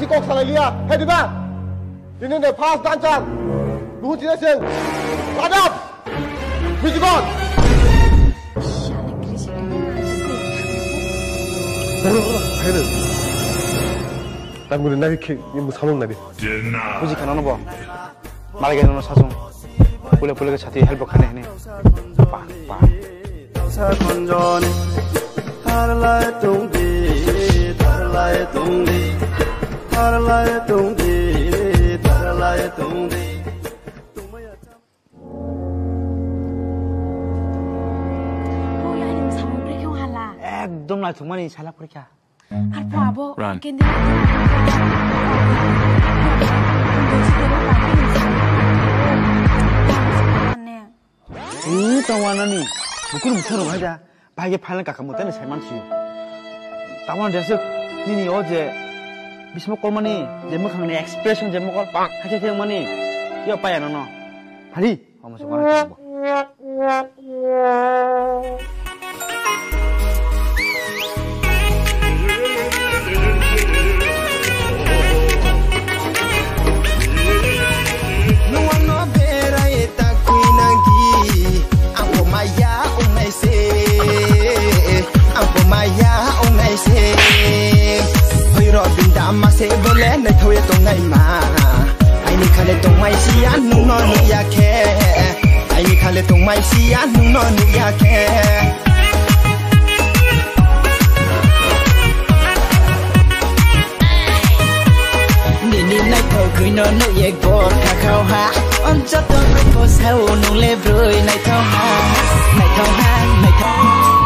kok salah lihat. Hei di mana? Ini nih pas dancang. Lu tidak sih. Ladap. Bisikot. Hei deh. 당구는 나게 뭐 사먹 나비. 부지 가나노 봐. 말게 노노 사종. 볼래 볼래 차티 헬복하네 네. 빡 빡. 사건전에 하라라의 동디 하라라의 동디 하라라의 동디 하라라의 동디. একদম না তোমারই শালা পরীক্ষা আর পাবো কেন্দ্রে তাওয়ানানি বুকুর মুখ으로 가자 바이게 팔는 깎아 못 되는 살만치요 따원 데서 니니 어제 미스모 꼴마니 제목 강내 익스프레션 제목을 빵 하게 되면니 이어 빠야 너너 발이 하면서 말하지 뭐 Masih boleh nak tahu ya tong ngai ma, ini kali tong mai sia nung no nu ya ke, ini kali tong mai sia nung no nu ya ke. Nini nak tahu kui no nu ya gor kakao ha, on jatuh kau kau sahu nung le broi nak tahu ha, nak tahu ha, nak tahu.